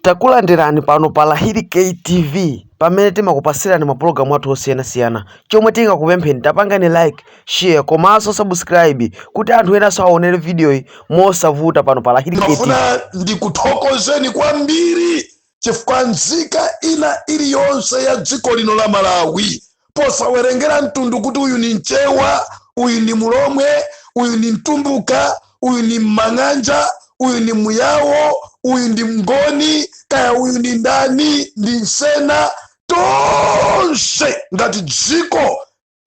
Takulandirani pano pa Lahiri KTV pamene timakupasirani mapulogalamu athu osiyanasiyana. Chomwe tingakupempheni tapangani like, share komanso subscribe kuti anthu ena aonere video iyi mosavuta pano pa Lahiri KTV. Mafuna ndikuthokozeni kwambiri chifukwa nzika ina iliyonse ya dziko lino la Malawi posawerengera mtundu kuti uyu ni Mchewa, uyu ni Mulomwe, uyu ni Mtumbuka, uyu ni Mang'anja, uyu ni Muyawo, uyu ndi Mngoni, kaya uyu ni ndani, ndi Nsena, tonse ngati dziko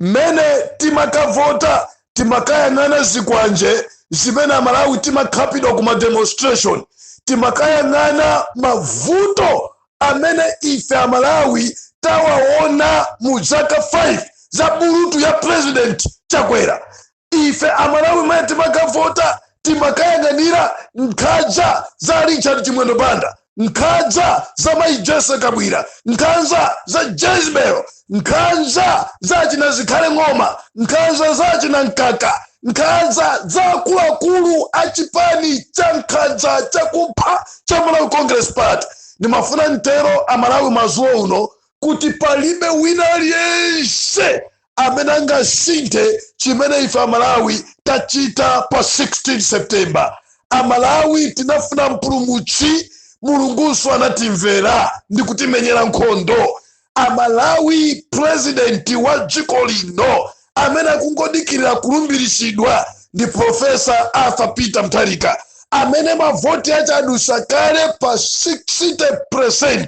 mene timakavota timakayang'ana zikwanje zimene Amalawi timakhapidwa kuma demonstration, timakayang'ana mavuto amene ife Amalawi tawaona mu zaka 5 za bulutu ya president Chakwera. Ife Amalawi mene timakavota timakayang'anira nkhaza za Richard Chimwendo Banda, nkhaza za Maijese Kabwira, nkhaza za Jezebel, nkhaza za Chinazikhale Ng'oma, nkhaza za Chinankaka, nkhaza za akuluakulu achipani cha nkhaza chakupha cha Malawi Congress Party. Ndimafuna ntero Amalawi mazuwa uno kuti palibe wina aliyense amene angasinthe chimene ife Amalawi tachita pa 16 September. Amalawi tinafuna mpulumutsi, Mulunguso anatimvera ndi kutimenyera nkhondo. Amalawi president wa dziko lino amene akungodikirira kulumbiritsidwa ndi Profesa Arthur Peter Mutharika, amene mavoti ache adusa kale pa 60%.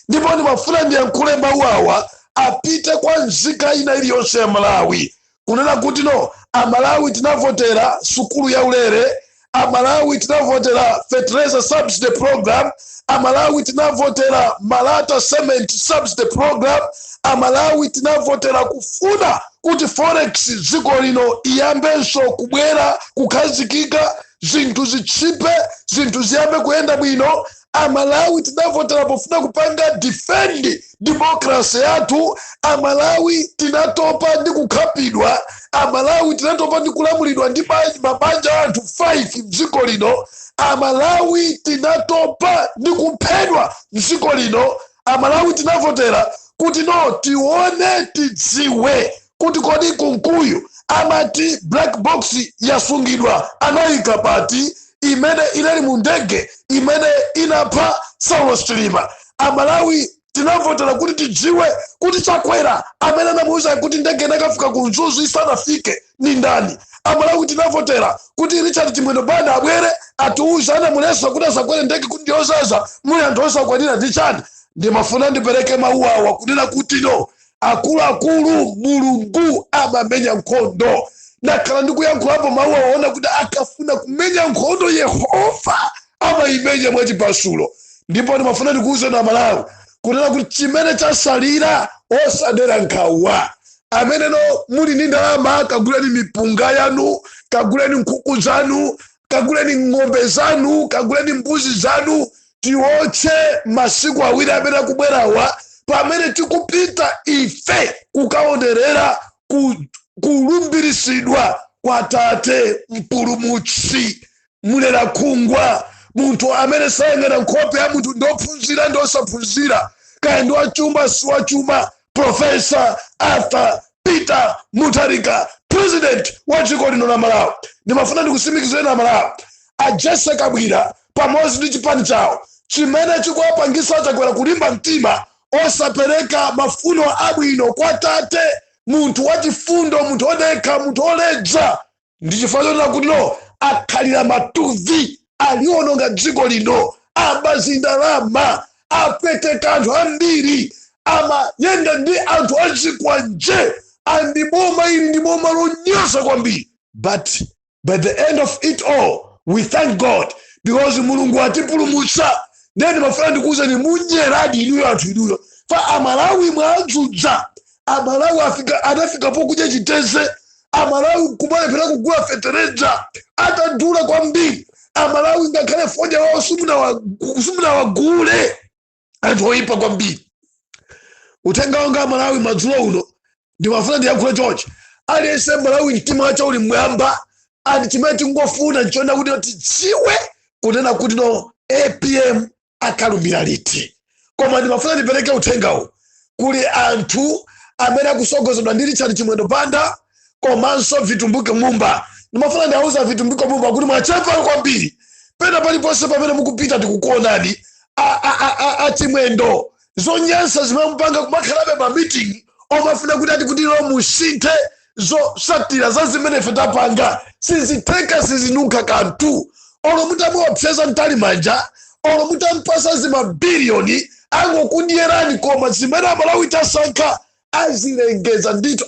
Ndipo ndimafuna ndiyankhule mawu awa apite kwa nzika ina iliyonse ya Malawi kunena kuti no, Amalawi tinavotera sukulu ya ulere, Amalawi tinavotera fertilizer subsidy program, Amalawi tinavotera Malata cement subsidy program, Amalawi tinavotera kufuna kuti forex dziko lino iyambenso kubwera kukhazikika, zinthu zichipe, zinthu ziyambe kuyenda bwino. Amalawi tinavotera pofuna kupanga defend democracy yathu. Amalawi tinatopa ndi kukhapidwa, Amalawi tinatopa ndi kulamulidwa ndi mabanja anthu 5 mdziko lino, Amalawi tinatopa ndi kuphedwa mdziko lino. Amalawi tinavotera kuti no, tione tidziwe kuti kodi kunkuyu amati black box yasungidwa anayika pati imene inali mu ndege imene inapha Saulos Chilima. Amalawi tinavotera kuti tidziwe kuti Chakwera amene anamuuza kuti ndege inakafika ku Mzuzu isanafike ni ndani. Amalawi tinavotera kuti Richard Chimwendo Banda abwere atiuze anamuletsa kuti asakwere ndege kuti ndiyozaza muli anthu osakwanira ndi chani. Ndimafuna ndipereke mawu awa kunena kuti no, akuluakulu Mulungu amamenya nkhondo. Ndakhala ndikuyankhulapo mawu awaona kuti akafuna kumenya nkhondo Yehova amayimenya mwachipasulo. Ndipo ndimafuna ndikuuze na Malawi kunena kuti chimene chasalira osadera nkhawa. Amene no muli ndi ndalama kaguleni mipunga yanu, kaguleni nkhuku zanu, kaguleni ng'ombe zanu, kaguleni mbuzi zanu, tiwotche masiku awiri amene akubwerawa pamene tikupita ife kukaonerera kulumbiritsidwa kwa Tate Mpulumutsi mulera khungwa, munthu amene sayang'ana nkhope ya munthu ndophunzira ndosaphunzira, kaya ndi wachuma si wachuma, Profesa Arthur Peter Mutharika, president wa dziko lino la Malawi. Ndimafuna ndikusimikizeni Amalawi Ajese Kabwira pamodzi ndi chipani chawo chimene chikuwapangisa Chakwera kulimba mtima osapereka mafuno abwino kwa Tate, munthu wachifundo, munthu odekha, munthu oledza. Ndi chifukwa chonena kuti no, akhalira matuvi, aliwononga dziko lino, amazindalama, apweteka anthu ambiri, amayenda ndi anthu achikwanje, andiboma ili ndi boma lonyosa kwambiri. But by the end of it all, we thank God because Mulungu atipulumutsa. Ndeni mafuna ndikuuza ni munyeradi inuyo anthu inuyo. Fa Amalawi mwadzudza, Amalawi anafika po kudya chiteze, Amalawi kumalepera kugula fertilizer atadula kwambiri, Amalawi ngakhale foja wawo sumuna wagule, anthu oyipa kwambiri. Utenga wanga Amalawi madzulo uno ndimafuna ndiyankhule chonchi, aliyense Malawi mtima wacha uli mwamba, ati chimene tingofuna nchona kuti tidziwe kunena kuti no APM akalumbira liti. Koma ndimafuna ndipereke uthengawo kuli anthu amene akusogozedwa ndi Richard Chimwendo Banda komanso Vitumbuke Mumba. Ndimafuna ndiawuza Vitumbuke Mumba kuti mwachepa kwambiri. Pena paliponse pamene mukupita tikukuonani Chimwendo. Zonyansa zimene mupanga kumakhalabe ma meeting omafuna kuti ati kuti lo musinthe zosatira za zimene ife tapanga. Sizitheka sizinuka kanthu. Olo mutamuopseza Mtalimanja, olo mutampasa zimabiliyoni angokundiyerani koma zimene Amalawi tasankha azilengeza ndithu.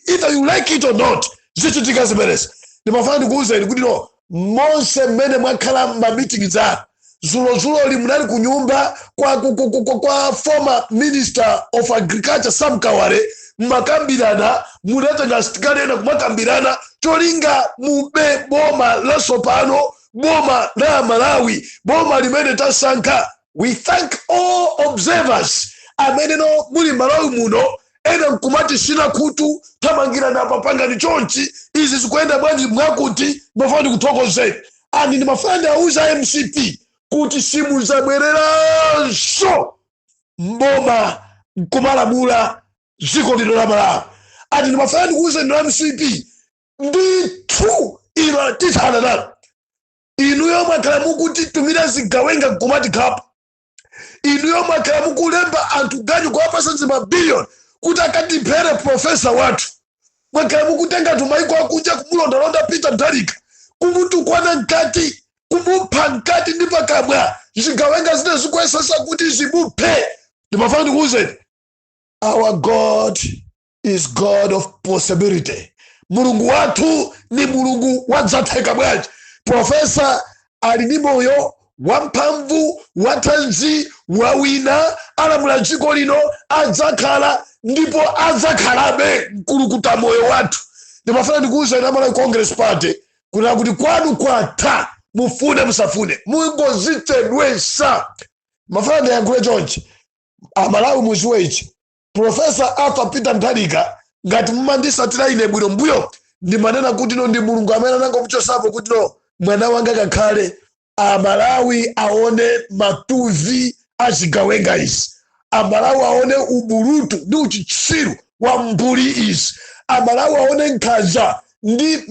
Either you like it or not, zichitika zimenezi. Ndimafuna ndikuwuzeni kuti no monse mmene mwakhala ma meetings anu zulo munali ku nyumba kwa former Minister of Agriculture Sam Kaware mmakambirana munatenga sitikali ena kumakambirana cholinga mube boma la sopano, boma la Malawi, boma limene tasankha. We thank all observers amene no muli Malawi muno ena mkumati sina kutu tamangirana papanga ni chonchi izi zikuenda bwanji mwakuti mafandi kuthokozeni. Ani ni mafandi auza MCP kuti simu zabwereranso mboma kumalamula dziko lino la Malawi. Ani ni mafandi kuuza ni MCP ndithu ino tithana nalo. Inuyo mwakhala mukuti tumira zigawenga kumati khapa. Inuyo mwakhala mukulemba anthu ganyu kuwapasa zimabiliyoni kuti akatiphere profesa wathu. Mwakhala mukutenga tumaiko akunja kumulondalonda Peter Mutharika kumutukwana nkati kumupha nkati ndi pakamwa zigawenga zine zikuesesa kuti zimuphe. Ndimafuna ndikuwuzeni our God is God of possibility. Mulungu wathu ni mulungu wadzatheka bwanji. Profesa ali ndi moyo wamphamvu wathanzi wawina alamula dziko lino adzakhala ndipo adzakhalabe mkulukuta moyo wathu. Ndimafuna ndikuwuzeni Amalawi Congress Party kuna kuti kwanu kwatha mufune musafune mungozichedwesa. Mafuna ndiyankhule chonchi Amalawi muziwe ichi. Profesa Arthur Peter Mutharika ngati mumandisatira ine bwino mbuyo ndimanena kuti no ndi mulungu amene anangomuchosapo kuti no mwana wanga kakhale Amalawi aone matuvi azigawenga izi. Amalawi aone ubulutu ndi uchitsiru wa mbuli izi. Amalawi aone nkhanza ndi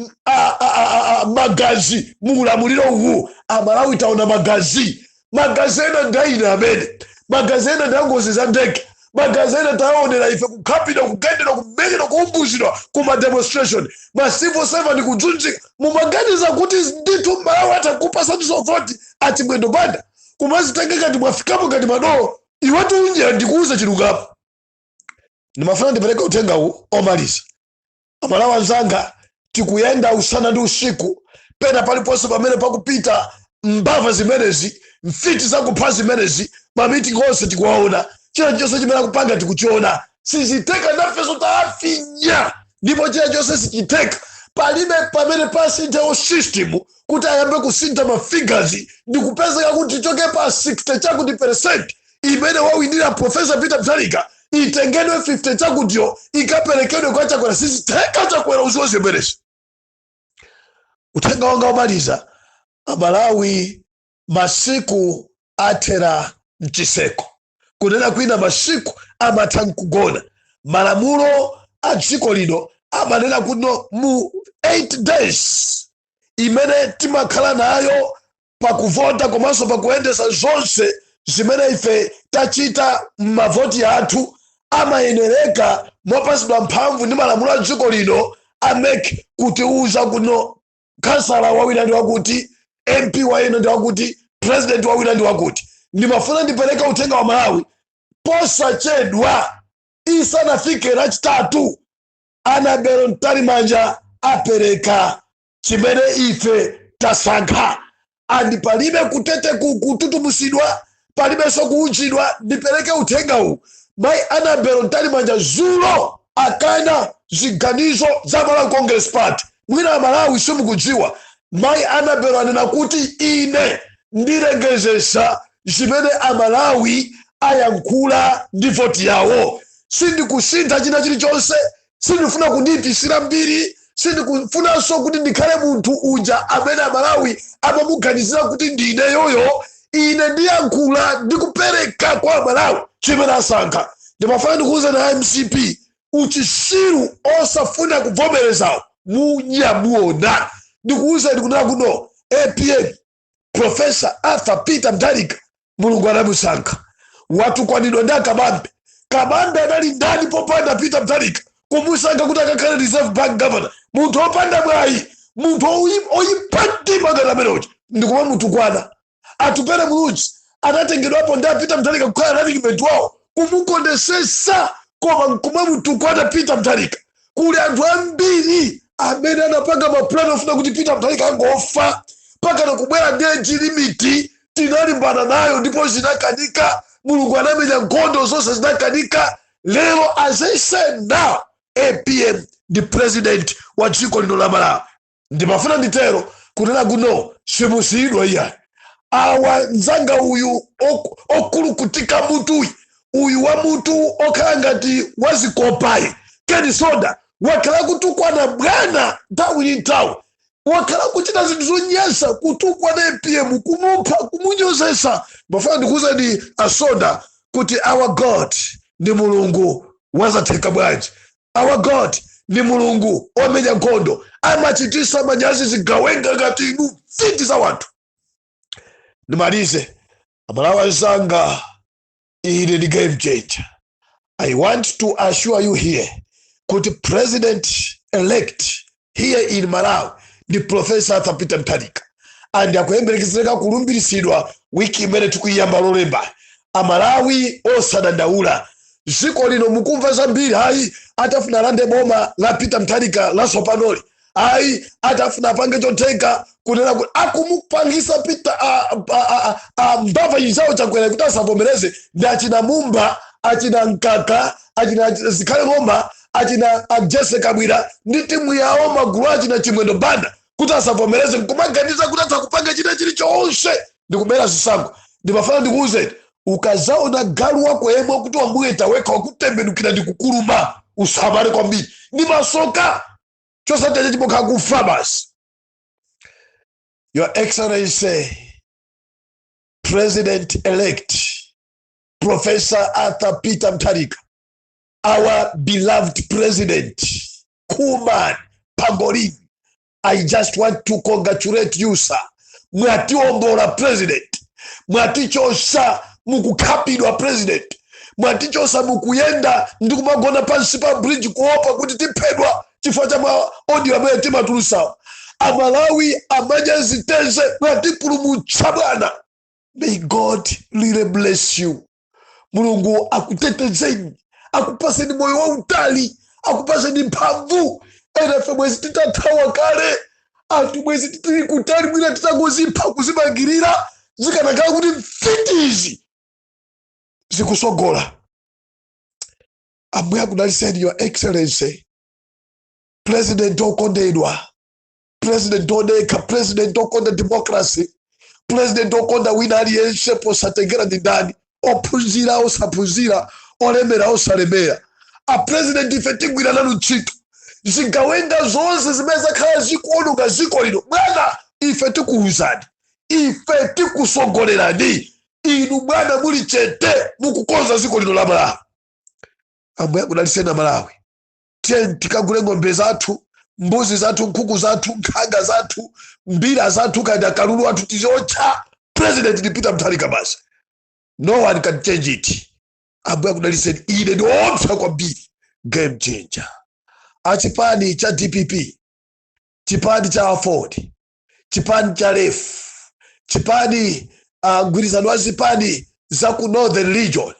magazi muulamuliro uwu. Amalawi taona magazi ena ndaina amene magazi ena ndangozi za ndege. Magazi ena taonera ife kukhapira kugendera kumekera kuumbuzidwa kuma demonstration ma civil servant kudzunzika mumaganiza kuti ndithu Malawi atakupasa ndizovoti Chimwendo Banda kumazitengeka ndi mwafikapo ngati madoo iwetu unje ndikuuza chilukapo. Ndimafuna ndipereke uthengawu omaliza. Amalawi anzanga tikuyenda usana ndi usiku pena paliponse pamene pakupita mbava zimenezi mfiti zakupha zimenezi mamiti onse tikuwaona. Chila chose chimene akupanga tikuchiona. Siziteka nafeso taafinya ndipo chila chose sichiteka palibe pamene pasintha system kuti ayambe kusintha ma figures ndi kupezeka kuti choke pa 60 chakuti percent imene wawinira Professor Peter Mutharika itengedwe 50 chakutiyo ikaperekedwe kwa chakwera. Siziteka chakwera uziwoze zimenezi. Uthenga wanga omaliza Amalawi masiku athera mchiseko. Kunena kwina masiku amatha nkugona. Malamulo a dziko lino amanena kuno mu 8 days imene timakhala nayo pakuvota komanso pakuyendesa zonse zimene ife tachita mavoti athu amayenereka mopasidwa mphamvu ndi malamulo a dziko lino ameke kutiuza kuno kansala wawina ndi wakuti, MP wawina ndi wakuti, president wawina ndi wakuti. Ndimafuna ndipereka uthenga wa Malawi posachedwa isanafike lachitatu Annabel Mtalimanja apereka chimene ife tasankha. Andi palibe kutete kututumusidwa, palibe so kuunjidwa. Ndipereke uthengawu Mai Annabel Mtalimanja zulo akana ziganizo za Malawi Congress Party. Mwina Malawi simukudziwa Mai Annabel anena kuti ine ndirengezesa zimene Amalawi ayankhula ndi voti yawo. Sindikusintha china chilichonse, sindifuna kundipisira mbiri, sindikufunanso kuti ndikhale munthu uja amene Amalawi amamuganizira kuti ndine yoyo ine ndiyankhula ndikupereka kwa Malawi chimene asankha. Ndimafuna ndikuuze na MCP uchisiru osafuna kuvomerezawo munyamuona. Ndikuuze ndikunena kuno APM Professor Arthur Peter Mutharika Mulungu anamusankha. Watukwanidwa ndi akabambe. Kabambe anali ndani popanda Peter Mutharika kumusankha kuti akakhale Reserve Bank Governor. Munthu opanda mwayi, munthu oyipatima ngati ameneochi ndikuma mutukwana. Atupere Mulunji anatengedwapo ndi Peter Mutharika kukhala running mate wawo kumukondesesa koma nkuma mutukwana Peter Mutharika. Kuli anthu ambiri amene anapanga mapulani ofuna kuti Peter Mutharika angofa paka nakubwera ndi age limit tinalimbana nayo ndipo zinakanika. Mulungu anamenya nkhondo zonse zinakanika. Lero as I said now APM the president wa dziko lino la Malawi. Ndimafuna nditero kunena kuno simusiyidwa iya awa nzanga uyu okulukutika mutu uyu wa mutu okhala ngati wazikopayi Ken Soda wakhala kutukwana bwana nthawi ndi nthawi, wakhala kuchita zinthu zonyasa kutukwana APM kumupha kumunyozesa. Mafuna ndikuuza ndi Soda kuti our God ndi Mulungu wazatheka bwanji. Our God ni Mulungu omenya nkhondo, amachitisa manyazi zigawenga ngati inu fiti za wanthu. Nimalize Amalawi anzanga, ine ndi game changer. I want to assure you here kuti president elect here in Malawi ndi Professor Arthur Peter Mutharika, and akuyembekezeka kulumbiritsidwa wiki imene tikuyamba lolemba. Amalawi osadandaula, dziko lino mukumva zambiri. Hayi atafuna lande boma la Peter Mutharika la sopanoli, hayi atafuna pange chotheka kunena kuti akumupangisa Peter mbava izawo chakwera kuti asavomereze ndi achina Mumba, achina Nkaka, achina Zikhale Ng'oma, achina Jesse Kabwira ndi timu yawo magulu achina Chimwendo Banda kuti asavomereze nkumaganiza kuti atakupanga china chilichonse ndikubera zisango. Ndimafuna ndikuuze ukazaona galu wako yemwe kuti wamuyeta weka wakutembenukira ndikukuluma usamale kwambiri ndi masoka chosateche chipokha kufa basi. Your Excellency President elect Professor Arthur Peter Mutharika, our beloved president, cool man, Pangolin, I just want to congratulate you, sir. Mwati ombola president, mwati chosa mukukapidwa president, mwati chosa mukuyenda ndikumagona pansi pa bridge kuopa kuti tipedwa chifukwa cha maaudio amene timatulusawo. Amalawi amanya ziteze mwati pulumutsa bwana. May God really bless you. Mulungu akutetezeni, akupaseni moyo wautali, akupaseni mphamvu. Enafe mwezi titathawa kale, anthu mwezi titili kutali mwina titangozipha kuzimangirira zikanakhala kuti mfitizi zikusogola. Ambuye akudaliseni Your Excellency President okondedwa, President odeka, President okonda democracy, President okonda wina aliyense posatengera ndi ndani, ophunzira osaphunzira, olemera osalemera. A president ife tigwira nanu ntchito zigawenga zonse zimene zakhala zikuononga dziko lino. Bwana ife tikuwuzani, ife tikusogolerani, inu bwana muli chete mukukonza dziko lino la Malawi. Ambuye akudaliseni Malawi. Tiye tikagule ng'ombe zathu, mbuzi zathu, nkhuku zathu, nkhanga zathu, mbira zathu, kanda kalulu wathu tizocha. President ni Peter Mutharika basi. No one can change it. Ambuye akudaliseni, ine ndi opsa kwambiri. Game changer. Achipani cha DPP, chipani cha Afford, chipani cha Ref, chipani gwirizano wa zipani za ku Northern Region.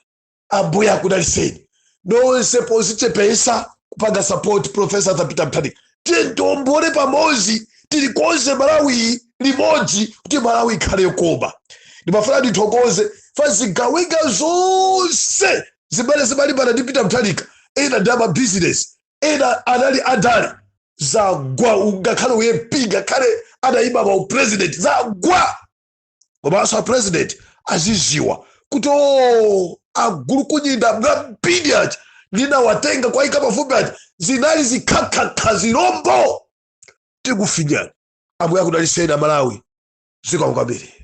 Ambuye akudaliseni. Nonse pozichepesa kupanga support Professor Arthur Peter Mutharika. Tindombole pamozi tilikonze Malawi limodzi kuti Malawi ikhale yokoma. Ndimafuna ndithokoze fazigawenga zonse zimene zimalimbana ndi Peter Mutharika, ena ndama business, ena anali adali zagwa. Ungakhale uyepinga khale adayiba pa president zagwa. Komanso president aziziwa kuti agulu kunyinda mgambidi ati nina watenga kwa ika mafupi ati zinali zikakaka zirombo tikufinyana. Ambuye akudaliseni Malawi ziko mkwabiri.